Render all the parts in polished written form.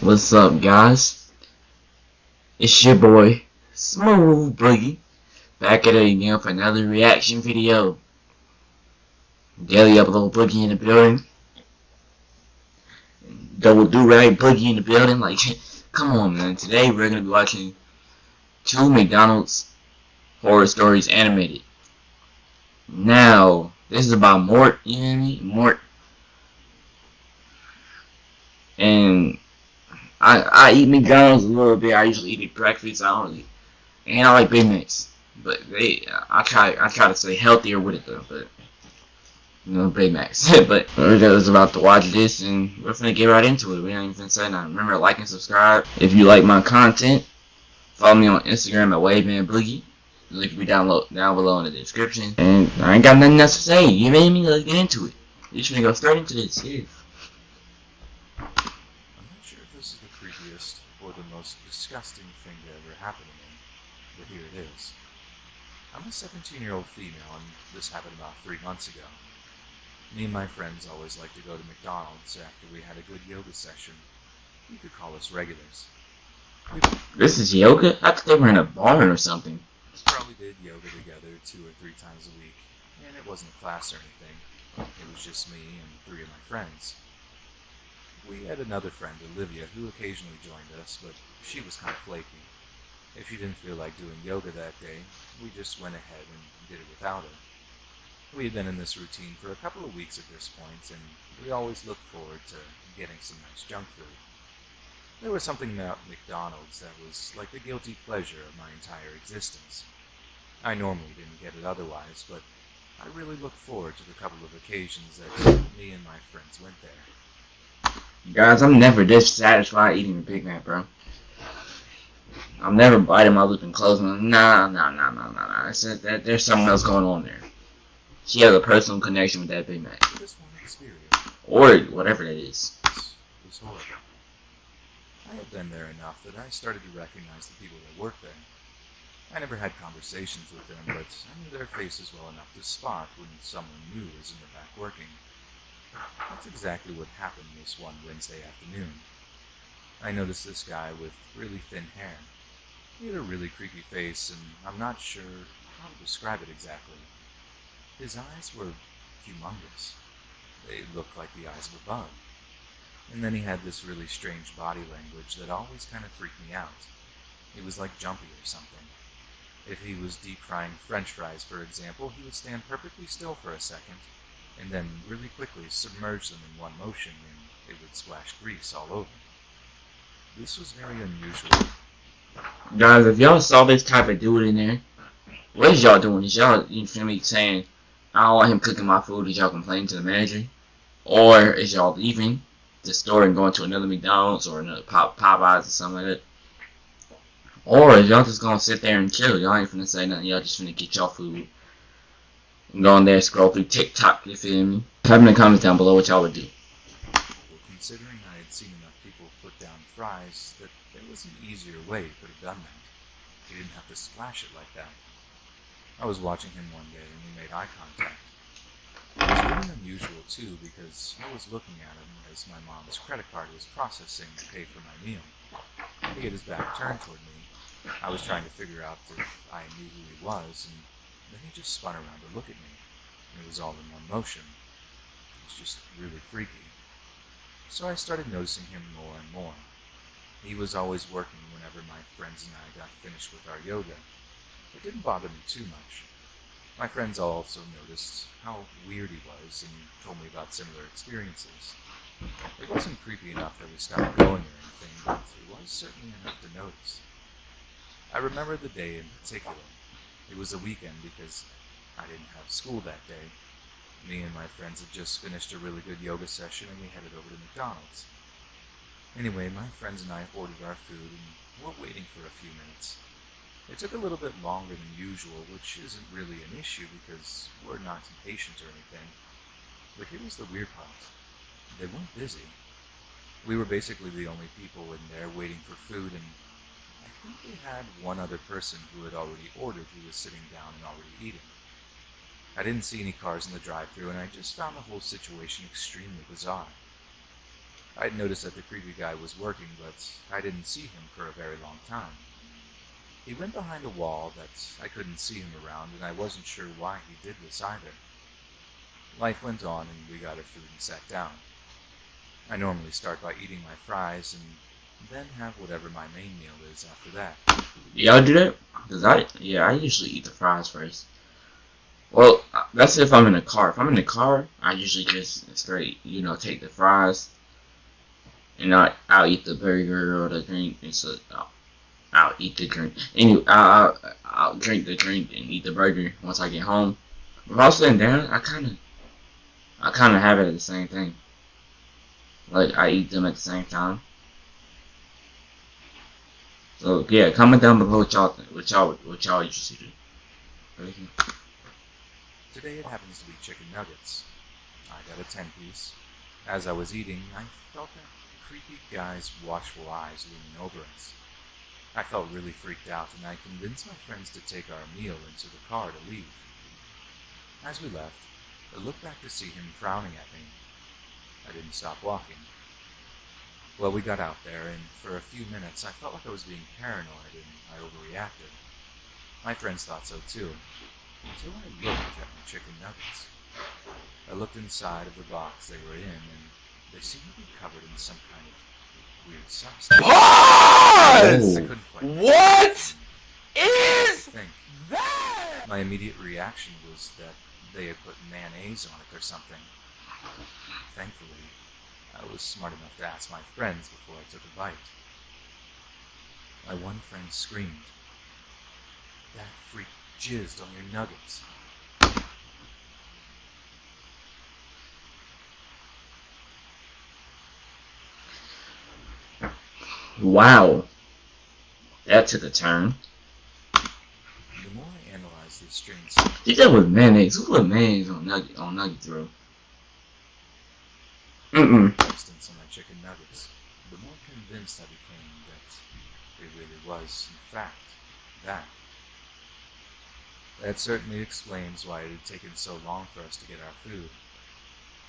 What's up, guys? It's your boy, Smooth Boogie, back at it again for another reaction video. Daily upload Boogie in the building. Double do-rag Boogie in the building. Like, come on, man. Today we're gonna be watching 2 McDonald's horror stories animated. Now, this is about Mort, you know what I mean? Mort. And I eat McDonald's a little bit. I usually eat at breakfast. I don't really, and I like Big Macs. But I try to stay healthier with it though. But Big Macs. But we're just about to watch this, and we're finna get right into it. We ain't even say nothing. Remember to like and subscribe if you like my content. Follow me on Instagram at WavemanBoogie. The link will be down below in the description. And I ain't got nothing else to say. You know me? Let's get into it. We're just gonna go straight into this. Yeah. I'm not sure if this is the creepiest or the most disgusting thing to ever happen to me, but here it is. I'm a 17-year-old female, and this happened about 3 months ago. Me and my friends always like to go to McDonald's after we had a good yoga session. You could call us regulars. This is yoga? I thought they were in a barn or something. We probably did yoga together 2 or 3 times a week, and it wasn't a class or anything. It was just me and 3 of my friends. We had another friend, Olivia, who occasionally joined us, but she was kind of flaky. If she didn't feel like doing yoga that day, we just went ahead and did it without her. We had been in this routine for a couple of weeks at this point, and we always looked forward to getting some nice junk food. There was something about McDonald's that was like the guilty pleasure of my entire existence. I normally didn't get it otherwise, but I really looked forward to the couple of occasions that me and my friends went there. Guys, I'm never this satisfied eating a Big Mac, bro. I'm never biting my lip and closing. Nah. There's something else going on there. She has a personal connection with that Big Mac. This one experience, or whatever that is. was horrible. I had been there enough that I started to recognize the people that worked there. I never had conversations with them, but I knew their faces well enough to spot when someone new was in the back working. That's exactly what happened this one Wednesday afternoon. I noticed this guy with really thin hair. He had a really creepy face, and I'm not sure how to describe it exactly. His eyes were humongous. They looked like the eyes of a bug. And then he had this really strange body language that always kind of freaked me out. It was like jumpy or something. If he was deep frying French fries, for example, he would stand perfectly still for a second, and then really quickly submerge them in one motion, and it would splash grease all over. This was very unusual. Guys, if y'all saw this type of dude in there, what is y'all doing? Is y'all, you feel me, saying, I don't want him cooking my food? Is y'all complaining to the manager? Or is y'all leaving the store and going to another McDonald's or another Popeyes or something like that? Or is y'all just gonna sit there and chill? Y'all ain't finna say nothing. Y'all just finna get y'all food and go on there and scroll through TikTok, you feel me? Type in the comments down below what y'all would do. Considering I had seen enough people put down fries, that there was an easier way he could have done that. He didn't have to splash it like that. I was watching him one day and we made eye contact. It was really unusual too because I was looking at him as my mom's credit card was processing to pay for my meal. He had his back turned toward me. I was trying to figure out if I knew who he was, and then he just spun around to look at me, and it was all in one motion. It was just really freaky. So I started noticing him more and more. He was always working whenever my friends and I got finished with our yoga. It didn't bother me too much. My friends also noticed how weird he was and told me about similar experiences. It wasn't creepy enough that we stopped going or anything, but it was certainly enough to notice. I remember the day in particular. It was a weekend because I didn't have school that day. Me and my friends had just finished a really good yoga session and we headed over to McDonald's. Anyway, my friends and I ordered our food and we're waiting for a few minutes. It took a little bit longer than usual, which isn't really an issue because we're not impatient or anything. But here was the weird part. They weren't busy. We were basically the only people in there waiting for food, and I think they had one other person who had already ordered who was sitting down and already eating. I didn't see any cars in the drive-thru, and I just found the whole situation extremely bizarre. I'd noticed that the creepy guy was working, but I didn't see him for a very long time. He went behind a wall that I couldn't see him around, and I wasn't sure why he did this either. Life went on, and we got our food and sat down. I normally start by eating my fries and then have whatever my main meal is after that. Y'all do that? Cause I usually eat the fries first. Well, that's if I'm in a car. If I'm in the car, I usually just straight, take the fries, and I'll eat the burger or the drink, and so I'll eat the drink. Anyway, I'll drink the drink and eat the burger once I get home. If I'm sitting down, I kind of have it at the same thing. Like I eat them at the same time. So yeah, comment down below what y'all usually do. Today it happens to be chicken nuggets. I got a 10-piece. As I was eating, I felt that creepy guy's watchful eyes looming over us. I felt really freaked out, and I convinced my friends to take our meal into the car to leave. As we left, I looked back to see him frowning at me. I didn't stop walking. Well, we got out there, and for a few minutes I felt like I was being paranoid and I overreacted. My friends thought so too, until I looked at my chicken nuggets. I looked inside of the box they were in, and they seemed to be covered in some kind of weird substance. Pause! I couldn't quite What is think. that? My immediate reaction was that they had put mayonnaise on it or something. Thankfully, I was smart enough to ask my friends before I took a bite. My one friend screamed, "That freak jizzed on your nuggets." Wow, that took a turn. The more I analyzed this strange Did that with mayonnaise? Who put mayonnaise on nuggets, bro? substance on my chicken nuggets, the more convinced I became that it really was, in fact, that. That certainly explains why it had taken so long for us to get our food.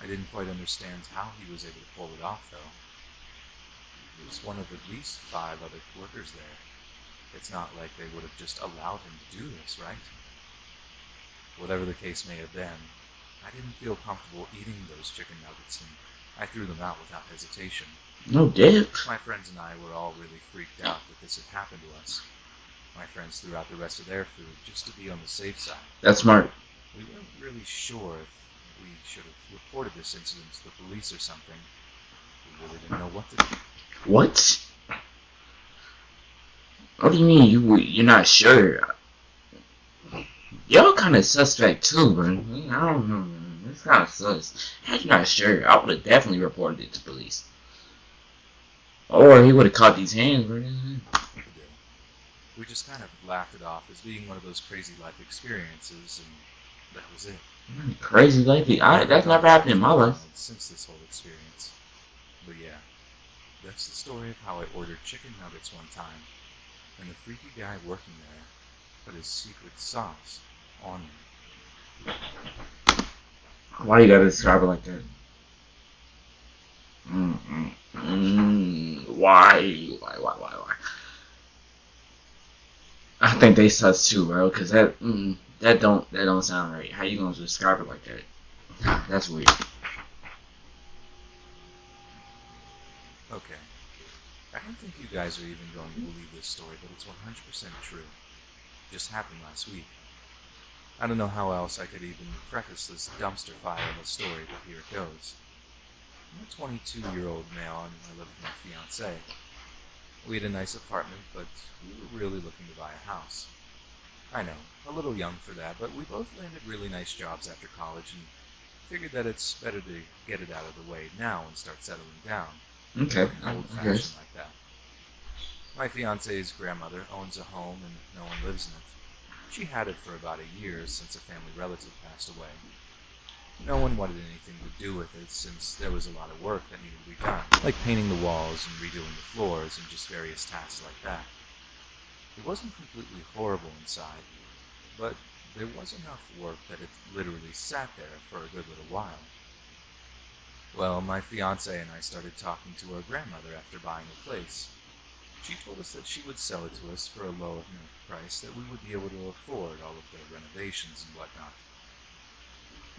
I didn't quite understand how he was able to pull it off, though. He was one of at least 5 other workers there. It's not like they would have just allowed him to do this, right? Whatever the case may have been, I didn't feel comfortable eating those chicken nuggets, and I threw them out without hesitation. No dip. My friends and I were all really freaked out that this had happened to us. My friends threw out the rest of their food just to be on the safe side. That's smart. We weren't really sure if we should have reported this incident to the police or something. We really didn't know what to do. What? What do you mean you're not sure? Y'all kind of suspect too, bro. I don't know. It's kind of sus. How you not sure? I would have definitely reported it to police. Or he would have caught these hands, bro. We just kind of laughed it off as being one of those crazy life experiences, and that was it. Crazy life. That's never happened in my life. Since this whole experience. But yeah, that's the story of how I ordered chicken nuggets one time, and the freaky guy working there put his secret sauce on me. Why you gotta describe it like that? Why? Why? I think they sus too, bro. Cause that don't sound right. How you gonna describe it like that? That's weird. Okay, I don't think you guys are even going to believe this story, but it's 100% true. It just happened last week. I don't know how else I could even preface this dumpster fire of a story, but here it goes. I'm a 22-year-old male and I live with my fiancée. We had a nice apartment, but we were really looking to buy a house. I know, a little young for that, but we both landed really nice jobs after college and figured that it's better to get it out of the way now and start settling down. Okay. Old-fashioned like that. My fiance's grandmother owns a home and no one lives in it. She had it for about a year since a family relative passed away. No one wanted anything to do with it since there was a lot of work that needed to be done, like painting the walls and redoing the floors and just various tasks like that. It wasn't completely horrible inside, but there was enough work that it literally sat there for a good little while. Well, my fiance and I started talking to our grandmother after buying the place. She told us that she would sell it to us for a low enough price that we would be able to afford all of the renovations and whatnot.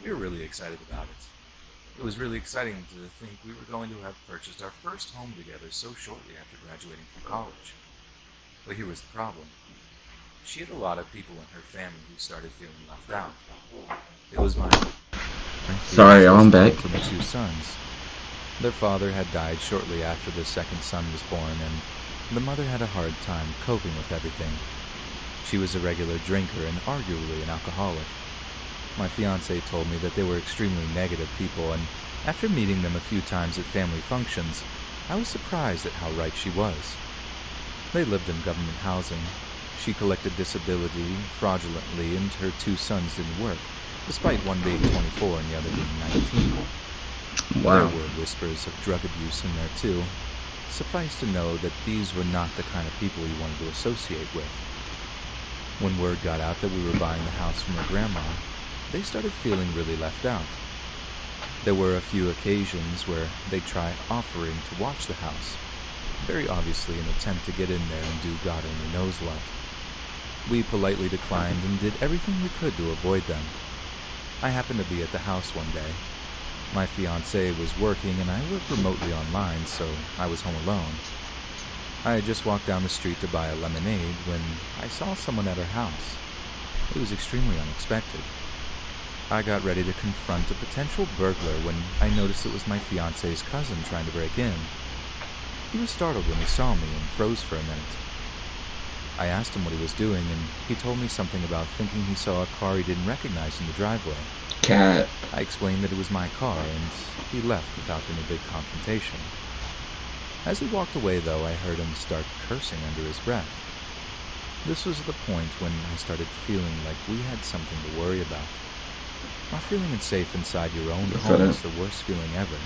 We were really excited about it. It was really exciting to think we were going to have purchased our first home together so shortly after graduating from college. But here was the problem. She had a lot of people in her family who started feeling left out. It was my Sorry, I'm back. from the two sons. Their father had died shortly after the second son was born, and the mother had a hard time coping with everything. She was a regular drinker and arguably an alcoholic. My fiancé told me that they were extremely negative people, and after meeting them a few times at family functions, I was surprised at how right she was. They lived in government housing. She collected disability fraudulently, and her two sons didn't work, despite one being 24 and the other being 19. Wow. There were whispers of drug abuse in there too. Suffice to know that these were not the kind of people you wanted to associate with. When word got out that we were buying the house from her grandma, they started feeling really left out. There were a few occasions where they'd try offering to watch the house, very obviously an attempt to get in there and do God only knows what. We politely declined and did everything we could to avoid them. I happened to be at the house one day. My fiancée was working and I worked remotely online, so I was home alone. I had just walked down the street to buy a lemonade when I saw someone at her house. It was extremely unexpected. I got ready to confront a potential burglar when I noticed it was my fiancé's cousin trying to break in. He was startled when he saw me and froze for a minute. I asked him what he was doing, and he told me something about thinking he saw a car he didn't recognize in the driveway. Cat. I explained that it was my car, and he left without any big confrontation. As he walked away, though, I heard him start cursing under his breath. This was the point when I started feeling like we had something to worry about. Not feeling unsafe inside your own home is the worst feeling ever,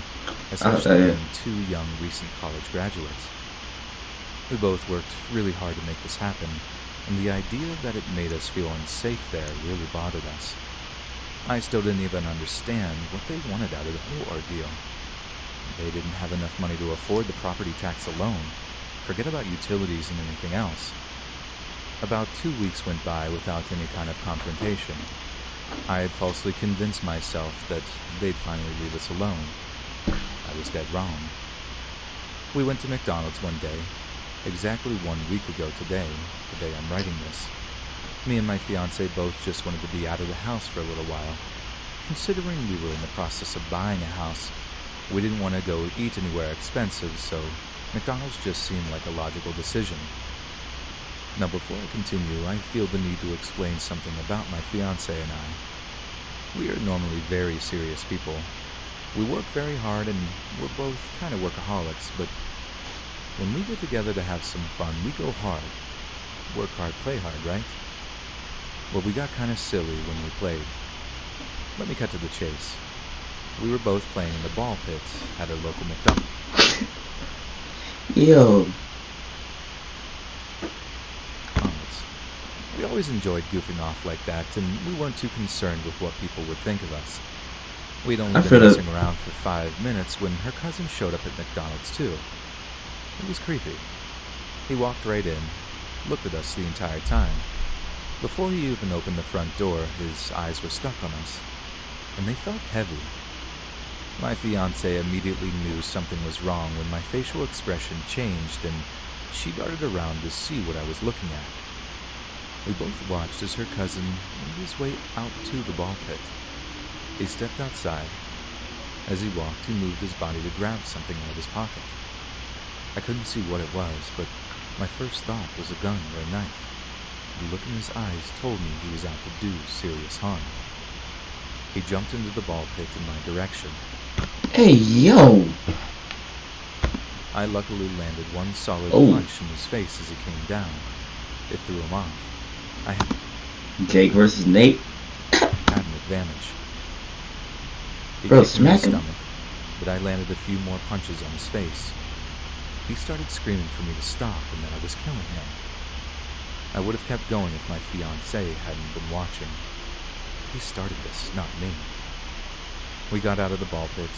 especially being two young, recent college graduates. We both worked really hard to make this happen, and the idea that it made us feel unsafe there really bothered us. I still didn't even understand what they wanted out of the whole ordeal. They didn't have enough money to afford the property tax alone. Forget about utilities and anything else. About 2 weeks went by without any kind of confrontation. I had falsely convinced myself that they'd finally leave us alone. I was dead wrong. We went to McDonald's one day, exactly 1 week ago today, the day I'm writing this. Me and my fiancé both just wanted to be out of the house for a little while. Considering we were in the process of buying a house, we didn't want to go eat anywhere expensive, so McDonald's just seemed like a logical decision. Now before I continue, I feel the need to explain something about my fiancé and I. We are normally very serious people. We work very hard and we're both kind of workaholics, but when we get together to have some fun, we go hard. Work hard, play hard, right? Well, we got kind of silly when we played. Let me cut to the chase. We were both playing in the ball pit at our local McDonald's. Yo. We always enjoyed goofing off like that, and we weren't too concerned with what people would think of us. We'd only been messing around for 5 minutes when her cousin showed up at McDonald's too. It was creepy. He walked right in, looked at us the entire time. Before he even opened the front door, his eyes were stuck on us, and they felt heavy. My fiancée immediately knew something was wrong when my facial expression changed and she darted around to see what I was looking at. We both watched as her cousin made his way out to the ball pit. He stepped outside. As he walked, he moved his body to grab something out of his pocket. I couldn't see what it was, but my first thought was a gun or a knife. The look in his eyes told me he was out to do serious harm. He jumped into the ball pit in my direction. Hey, yo! I luckily landed one solid punch in his face as he came down. It threw him off. I had Jake versus Nate. an advantage. He Bro, kicked me in the smack him. stomach, but I landed a few more punches on his face. He started screaming for me to stop and that I was killing him. I would have kept going if my fiancée hadn't been watching. He started this, not me. We got out of the ball pit.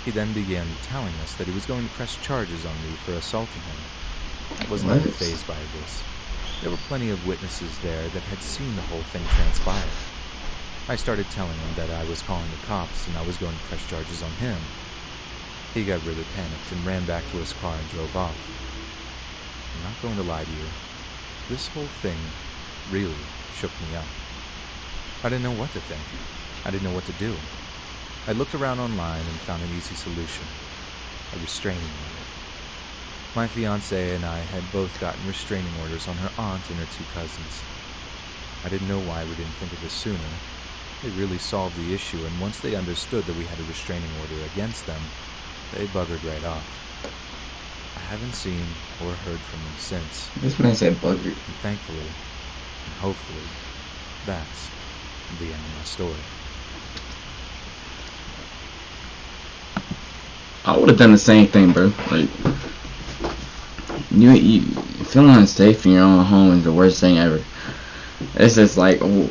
He then began telling us that he was going to press charges on me for assaulting him. I wasn't What? even fazed by this. There were plenty of witnesses there that had seen the whole thing transpire. I started telling him that I was calling the cops and I was going to press charges on him. He got really panicked and ran back to his car and drove off. I'm not going to lie to you. This whole thing really shook me up. I didn't know what to think. I didn't know what to do. I looked around online and found an easy solution. A restraining order. My fiancée and I had both gotten restraining orders on her aunt and her 2 cousins. I didn't know why we didn't think of this sooner. It really solved the issue, and once they understood that we had a restraining order against them, they buggered right off. I haven't seen or heard from them since. This man said bugger. And thankfully, and hopefully, that's the end of my story. I would have done the same thing, bro. Like, you feeling unsafe in your own home is the worst thing ever. It's just like, oh,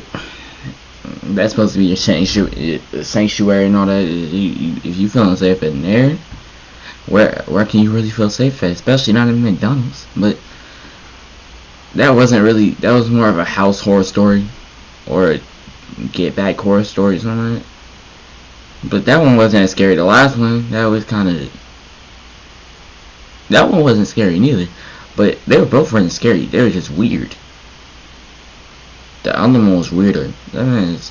that's supposed to be your sanctuary and all that. If you feel unsafe in there, where can you really feel safe at? Especially not in McDonald's. But that wasn't really. That was more of a house horror story, or a get back horror story, or something like that. But that one wasn't as scary. The last one, that one wasn't scary neither. But they were both really scary. They were just weird. The other one was weirder. That man is,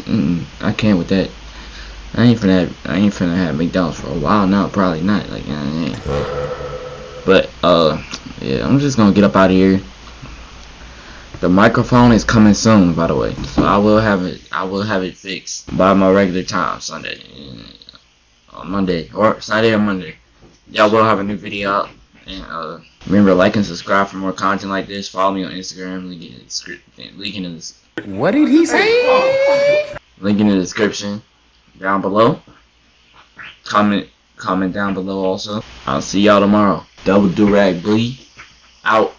I can't with that. I ain't finna have McDonald's for a while now. Probably not. Like, but yeah, I'm just gonna get up out of here. The microphone is coming soon, by the way. So I will have it fixed by my regular time, Sunday, on Monday, or Sunday or Monday. Y'all will have a new video out. And remember, like and subscribe for more content like this. Follow me on Instagram. Link in the What did he say? link in the description down below. Comment down below also. I'll see y'all tomorrow. Double Durag Blee out.